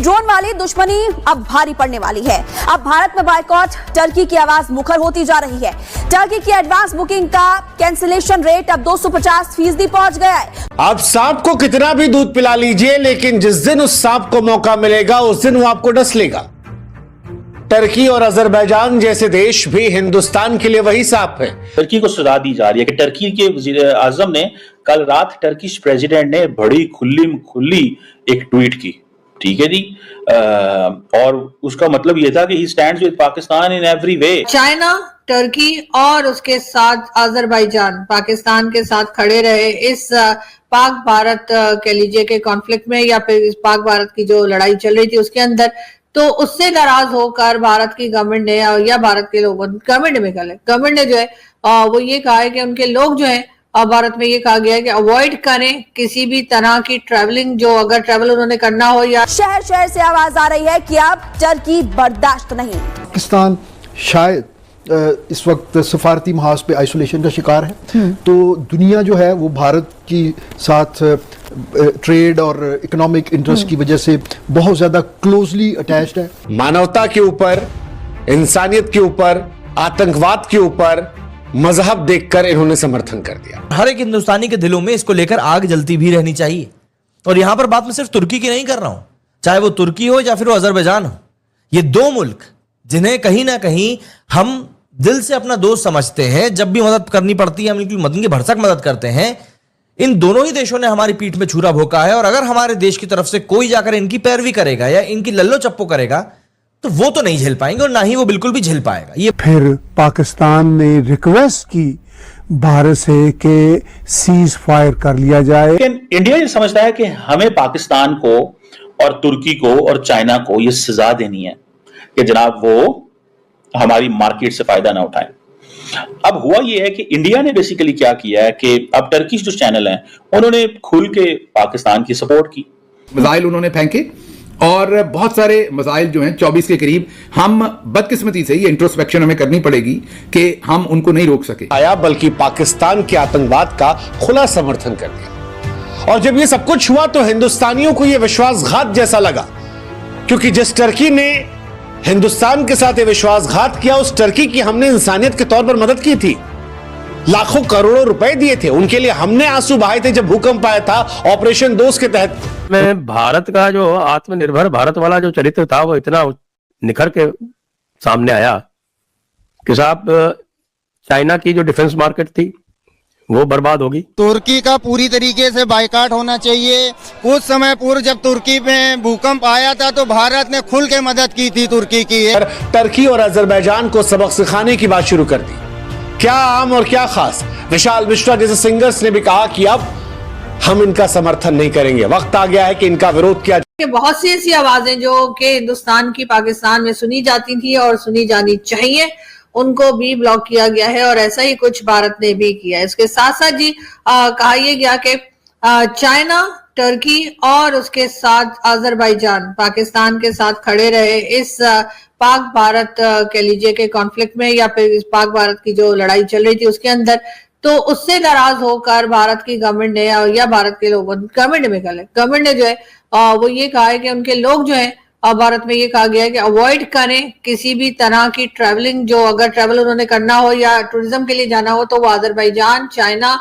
Drone वाली दुश्मनी अब भारी पड़ने वाली है। अब भारत में बायकॉट टर्की की आवाज मुखर होती जा रही है। टर्की की एडवांस बुकिंग का कैंसिलेशन रेट अब 250% पहुंच गया है। आप सांप को कितना भी दूध पिला लीजिए, लेकिन जिस दिन उस सांप को मौका मिलेगा उस दिन वो आपको डस लेगा। टर्की और अजरबैजान जैसे देश भी हिंदुस्तान के लिए वही सांप है। टर्की को सजा दी जा रही है कि टर्की के वजीर आजम ने कल रात टर्किश प्रेसिडेंट ने बड़ी खुली एक ट्वीट की, ठीक है जी, और उसका मतलब यह था कि he stands with Pakistan in every way. China, Turkey और उसके साथ अजरबैजान पाकिस्तान के साथ खड़े रहे इस पाक भारत कह लीजिए के कॉन्फ्लिक्ट में, या फिर इस पाक भारत की जो लड़ाई चल रही थी उसके अंदर। तो उससे नाराज होकर भारत की गवर्नमेंट ने या भारत के लोगों गवर्नमेंट ने जो है वो ये कहा है कि उनके लोग जो है भारत में ये कहा गया है कि अवॉइड करें किसी भी तरह की ट्रैवलिंग, जो अगर ट्रैवल उन्होंने करना हो। या शहर शहर से आवाज आ रही है कि अब टर्की बर्दाश्त नहीं। पाकिस्तान शायद इस वक्त सफारती महाज पे आइसोलेशन का शिकार है, तो दुनिया जो है वो भारत की साथ ट्रेड और इकोनॉमिक इंटरेस्ट की वजह से बहुत ज्यादा क्लोजली अटैच्ड है। मानवता के ऊपर, इंसानियत के ऊपर, आतंकवाद के ऊपर मजहब देखकर इन्होंने समर्थन कर दिया। हर एक हिंदुस्तानी के दिलों में इसको लेकर आग जलती भी रहनी चाहिए। और यहां पर बात मैं सिर्फ तुर्की की नहीं कर रहा हूं, चाहे वो तुर्की हो या फिर वो अजरबैजान हो। ये दो मुल्क जिन्हें कहीं ना कहीं हम दिल से अपना दोस्त समझते हैं, जब भी मदद करनी पड़ती है हम इनकी मदद की भरसक मदद करते हैं। इन दोनों ही देशों ने हमारी पीठ में छुरा भोंका है, और अगर हमारे देश की तरफ से कोई जाकर इनकी पैरवी करेगा या इनकी लल्लो चप्पो करेगा तो वो तो नहीं झेल पाएंगे, और ना ही वो बिल्कुल भी झेल पाएगा। ये फिर पाकिस्तान ने रिक्वेस्ट की भारत से कि सीज फायर कर लिया जाए। लेकिन इंडिया ये समझता है कि हमें पाकिस्तान को और तुर्की को और चाइना को ये सजा देनी है कि जनाब वो हमारी मार्केट से फायदा ना उठाएं। अब हुआ ये है कि इंडिया ने बेसिकली क्या किया है कि अब टर्किश जो चैनल हैं उन्होंने खुल के पाकिस्तान की सपोर्ट की। मिसाइल उन्होंने फेंके, और बहुत सारे मिसाइल जो हैं 24 के करीब, हम बदकिस्मती से ये इंट्रोस्पेक्शन हमें करनी पड़ेगी कि हम उनको नहीं रोक सके आया, बल्कि पाकिस्तान के आतंकवाद का खुला समर्थन कर दिया। और जब ये सब कुछ हुआ तो हिंदुस्तानियों को ये विश्वासघात जैसा लगा, क्योंकि जिस टर्की ने हिंदुस्तान के साथ ये विश्वासघात किया, उस टर्की की हमने इंसानियत के तौर पर मदद की थी, लाखों करोड़ों रुपए दिए थे, उनके लिए हमने आंसू बहाए थे जब भूकंप आया था ऑपरेशन दोस्त के तहत। में भारत का जो आत्मनिर्भर भारत वाला जो चरित्र था वो इतना निखर के सामने आया कि साहब चाइना की जो डिफेंस मार्केट थी वो बर्बाद होगी। तुर्की का पूरी तरीके से बायकॉट होना चाहिए। कुछ समय पूर्व जब तुर्की में भूकंप आया था तो भारत ने खुल के मदद की थी तुर्की की। टर्की और अजरबैजान को सबक सिखाने की बात शुरू कर दी। क्या आम और क्या खास। विशाल मिश्रा जैसे सिंगर्स ने भी कहा कि अब हम इनका समर्थन नहीं करेंगे, वक्त आ गया है कि इनका विरोध किया जाए। बहुत सी ऐसी आवाजें जो कि हिंदुस्तान की पाकिस्तान में सुनी जाती थी और सुनी जानी चाहिए, उनको भी ब्लॉक किया गया है, और ऐसा ही कुछ भारत ने भी किया। इसके साथ साथ जी कहा यह गया कि चाइना, टर्की और उसके साथ अजरबैजान पाकिस्तान के साथ खड़े रहे इस पाक भारत कह लीजिए के कॉन्फ्लिक्ट में, या फिर इस पाक भारत की जो लड़ाई चल रही थी उसके अंदर। तो उससे नाराज होकर भारत की गवर्नमेंट ने या भारत के लोगों गवर्नमेंट ने जो है वो ये कहा है कि उनके लोग जो है भारत में ये कहा गया है कि अवॉइड करें किसी भी तरह की ट्रैवलिंग, जो अगर ट्रैवल उन्होंने करना हो या टूरिज्म के लिए जाना हो तो वो अजरबैजान, चाइना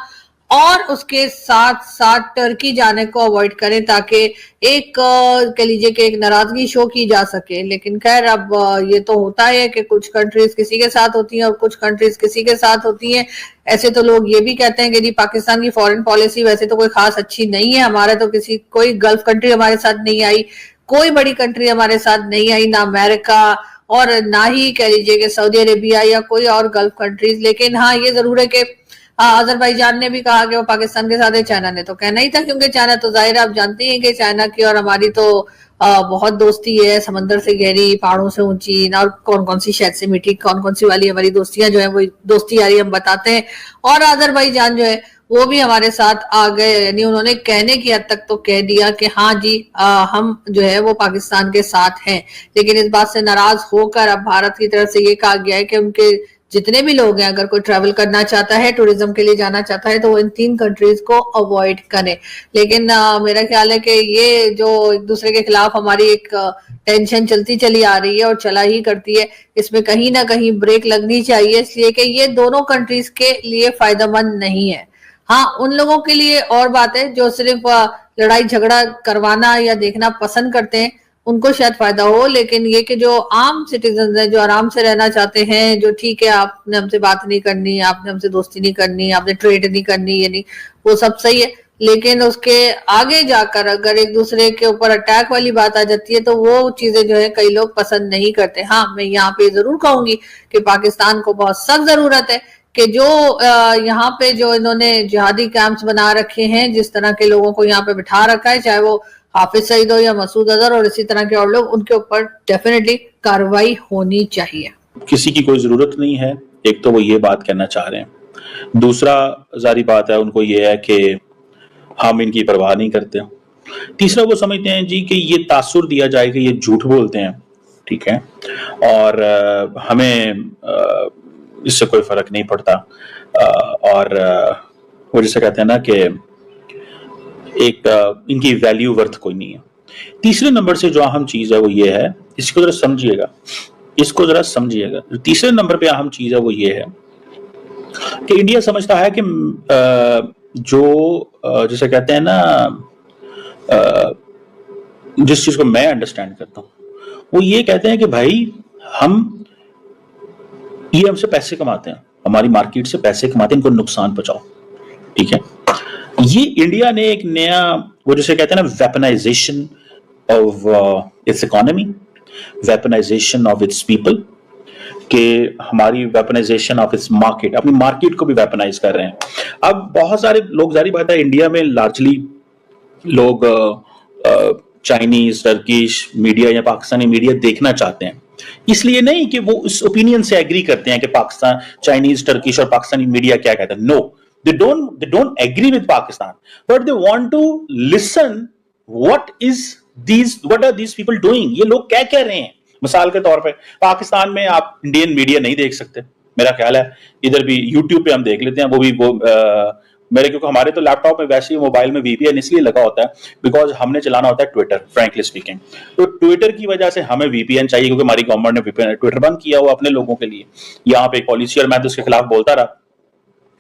और उसके साथ साथ टर्की जाने को अवॉइड करें, ताकि एक कह लीजिए कि एक नाराजगी शो की जा सके। लेकिन खैर अब ये तो होता है कि कुछ कंट्रीज किसी के साथ होती हैं और कुछ कंट्रीज किसी के साथ होती हैं। ऐसे तो लोग ये भी कहते हैं कि जी पाकिस्तान की फॉरेन पॉलिसी वैसे तो कोई खास अच्छी नहीं है, हमारे तो कोई गल्फ कंट्री हमारे साथ नहीं आई, कोई बड़ी कंट्री हमारे साथ नहीं आई, ना अमेरिका और ना ही कह लीजिए कि सऊदी अरेबिया या कोई और गल्फ कंट्रीज। लेकिन हाँ ये जरूर है कि अजरबैजान ने भी कहा कि वो पाकिस्तान के साथ है, चाइना ने तो कहना ही था, क्योंकि चाइना तो जाहिर है आप जानते हैं कि चाइना की और हमारी तो बहुत दोस्ती है, समंदर से गहरी, पहाड़ों से ऊंची, और कौन कौन सी शहद से मीठी, कौन कौन सी वाली हमारी दोस्तियां जो है वो दोस्ती यारी हम बताते हैं। और अजरबैजान जो है वो भी हमारे साथ आ गए, यानी उन्होंने कहने की हद तक तो कह दिया कि हाँ जी हम जो है वो पाकिस्तान के साथ हैं। लेकिन इस बात से नाराज होकर अब भारत की तरफ से ये कहा गया है कि उनके जितने भी लोग हैं, अगर कोई ट्रैवल करना चाहता है, टूरिज्म के लिए जाना चाहता है, तो वो इन 3 कंट्रीज को अवॉइड करें। लेकिन मेरा ख्याल है कि ये जो एक दूसरे के खिलाफ हमारी एक टेंशन चलती चली आ रही है और चला ही करती है, इसमें कहीं ना कहीं ब्रेक लगनी चाहिए, इसलिए कि ये दोनों कंट्रीज के लिए फायदेमंद नहीं है। हाँ, उन लोगों के लिए और बात है जो सिर्फ लड़ाई झगड़ा करवाना या देखना पसंद करते हैं, उनको शायद फायदा हो, लेकिन ये कि जो आम सिटीजन हैं, जो आराम से रहना चाहते हैं, जो ठीक है आपने हमसे बात नहीं करनी, आपने हमसे दोस्ती नहीं करनी, आपने ट्रेड नहीं करनी, ये नहीं, वो सब सही है, लेकिन उसके आगे जाकर अगर एक दूसरे के ऊपर अटैक वाली बात आ जाती है तो वो चीजें जो है कई लोग पसंद नहीं करते। हाँ, मैं यहाँ पे जरूर कहूंगी कि पाकिस्तान को बहुत सख्त जरूरत है कि जो यहाँ पे जो इन्होंने जिहादी कैंप्स बना रखे हैं, जिस तरह के लोगों को यहाँ पे बिठा रखा है, चाहे वो हाफिज सईद हो या मसूद अजहर और इसी तरह के और लोग, उनके ऊपर डेफिनेटली कार्रवाई होनी चाहिए। किसी की कोई जरूरत नहीं है, एक तो वो ये बात कहना चाह रहे हैं। दूसरा जारी बात है उनको ये है कि हम इनकी परवाह नहीं करते। तीसरा वो समझते हैं जी कि ये तासुर दिया जाए कि ये झूठ बोलते हैं, ठीक है, और हमें इससे कोई फर्क नहीं पड़ता, और वो जैसे कहते हैं ना कि एक इनकी वैल्यू वर्थ कोई नहीं है। तीसरे नंबर से जो अहम चीज है वो ये है, इसको जरा समझिएगा, तीसरे नंबर पे अहम चीज है वो ये है कि इंडिया समझता है कि जो जैसे कहते हैं ना, जिस चीज को मैं अंडरस्टैंड करता हूं वो ये कहते हैं कि भाई ये हमसे पैसे कमाते हैं, हमारी मार्केट से पैसे कमाते हैं, इनको नुकसान पहुंचाओ, ठीक है। ये इंडिया ने एक नया वो जैसे कहते हैं ना weaponisation of its economy, weaponisation of its people, कि हमारी वेपनाइजेशन ऑफ इट्स मार्केट, अपनी मार्केट को भी वेपनाइज कर रहे हैं। अब बहुत सारे लोग, जारी बात है इंडिया में लार्जली लोग चाइनीज, टर्किश मीडिया या पाकिस्तानी मीडिया देखना चाहते हैं, इसलिए नहीं कि वो इस ओपिनियन से एग्री करते हैं कि पाकिस्तान, चाइनीज, टर्किश और पाकिस्तानी मीडिया क्या कहते हैं। No, they don't agree with Pakistan, but they want to listen what are these people doing, ये लोग क्या कह रहे हैं। मिसाल के तौर पे पाकिस्तान में आप इंडियन मीडिया नहीं देख सकते, मेरा ख्याल है इधर भी यूट्यूब पे हम देख लेते हैं, क्योंकि हमारे तो लैपटॉप में वैसे ही मोबाइल में VPN इसलिए लगा होता है बिकॉज हमने चलाना होता है ट्विटर, फ्रैंकली स्पीकिंग। तो ट्विटर की वजह से हमें VPN चाहिए, क्योंकि हमारी गवर्नमेंट ने ट्विटर बंद किया हुआ अपने लोगों के लिए। यहाँ पे एक पॉलिसी, और मैं तो उसके खिलाफ बोलता रहा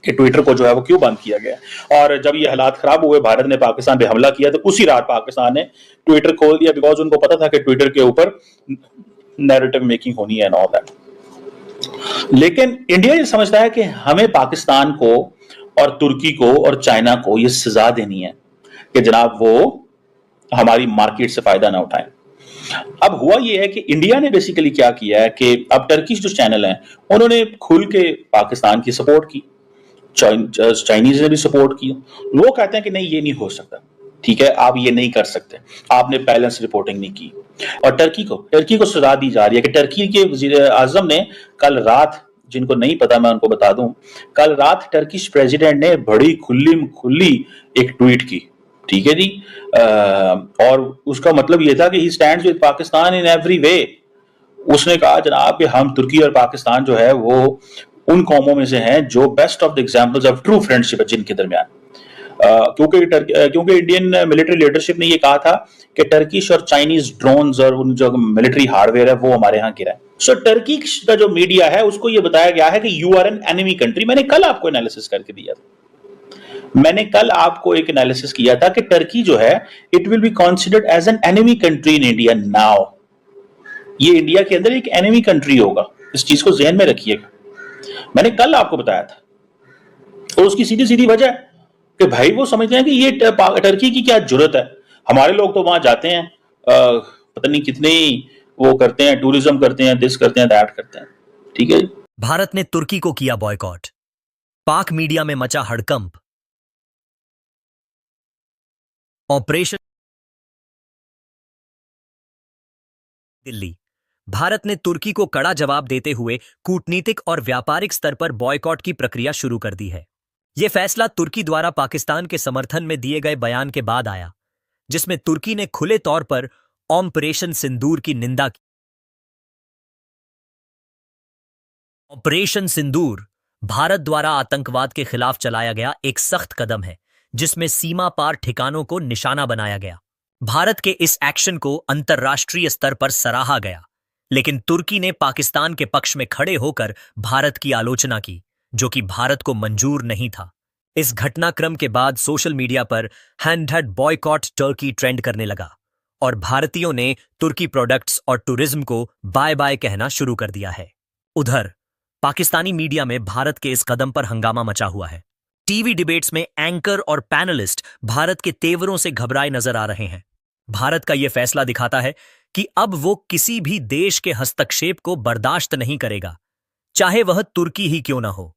कि ट्विटर को जो है वो क्यों बंद किया गया। और जब ये हालात खराब हुए, भारत ने पाकिस्तान पे हमला किया, तो उसी रात पाकिस्तान ने ट्विटर खोल दिया, बिकॉज उनको पता था कि ट्विटर के ऊपर नैरेटिव मेकिंग होनी है एंड ऑल दैट। लेकिन इंडिया ये समझता है कि हमें पाकिस्तान को और तुर्की को और चाइना को ये सजा देनी है कि जनाब वो हमारी मार्केट से फायदा ना उठाएं। अब हुआ ये है कि इंडिया ने बेसिकली क्या किया है कि अब टर्किश जो चैनल हैं उन्होंने खुल के पाकिस्तान की सपोर्ट की, चाइनीज ने भी सपोर्ट की। वो कहते हैं कि नहीं, ये नहीं हो सकता, ठीक है, आप ये नहीं कर सकते, आपने बैलेंस रिपोर्टिंग नहीं की। और टर्की को सजा दी जा रही है कि टर्की के वजीर आजम ने कल रात, जिनको नहीं पता मैं उनको बता दूं, कल रात टर्किश प्रेसिडेंट ने बड़ी खुली एक ट्वीट की, ठीक है जी, और उसका मतलब ये था कि he stands with Pakistan in every way. उसने कहा जनाब कि हम तुर्की और पाकिस्तान जो है वो उन कौमों में से हैं जो best of the examples of true friendship है जिनके दरमियान, क्योंकि इंडियन मिलिट्री लीडरशिप ने ये कहा था कि टर्किश और चाइनीज ड्रोन्स और उन जो मिलिट्री हार्डवेयर है वो हमारे यहाँ गिरा है। सो टर्की का जो मीडिया है उसको ये बताया गया है कि you are an enemy country. मैंने कल आपको एनालिसिस करके दिया था, मैंने कल आपको एक एनालिसिस किया था कि टर्की जो है it will be considered as an enemy country in India now. ये इंडिया के अंदर एक एनिमी कंट्री होगा, इस चीज को ध्यान में रखिएगा। मैंने कल आपको बताया था, और उसकी सीधी सीधी वजह कि भाई वो समझते हैं कि ये टर्की की क्या जरूरत है, हमारे लोग तो वहां जाते हैं, पता नहीं कितने वो करते हैं, टूरिज्म करते हैं, दिस करते हैं, दैट करते हैं, ठीक है। भारत ने तुर्की को किया बॉयकॉट, पाक मीडिया में मचा हड़कंप। ऑपरेशन दिल्ली। भारत ने तुर्की को कड़ा जवाब देते हुए कूटनीतिक और व्यापारिक स्तर पर बॉयकॉट की प्रक्रिया शुरू कर दी है। यह फैसला तुर्की द्वारा पाकिस्तान के समर्थन में दिए गए बयान के बाद आया, जिसमें तुर्की ने खुले तौर पर ऑपरेशन सिंदूर की निंदा की। ऑपरेशन सिंदूर भारत द्वारा आतंकवाद के खिलाफ चलाया गया एक सख्त कदम है, जिसमें सीमा पार ठिकानों को निशाना बनाया गया। भारत के इस एक्शन को अंतर्राष्ट्रीय स्तर पर सराहा गया, लेकिन तुर्की ने पाकिस्तान के पक्ष में खड़े होकर भारत की आलोचना की, जो कि भारत को मंजूर नहीं था। इस घटनाक्रम के बाद सोशल मीडिया पर हैंड बॉयकॉट टर्की ट्रेंड करने लगा और भारतीयों ने तुर्की प्रोडक्ट्स और टूरिज्म को बाय बाय कहना शुरू कर दिया है। उधर पाकिस्तानी मीडिया में भारत के इस कदम पर हंगामा मचा हुआ है। टीवी डिबेट्स में एंकर और पैनलिस्ट भारत के तेवरों से घबराए नजर आ रहे हैं। भारत का यह फैसला दिखाता है कि अब वो किसी भी देश के हस्तक्षेप को बर्दाश्त नहीं करेगा, चाहे वह तुर्की ही क्यों ना हो।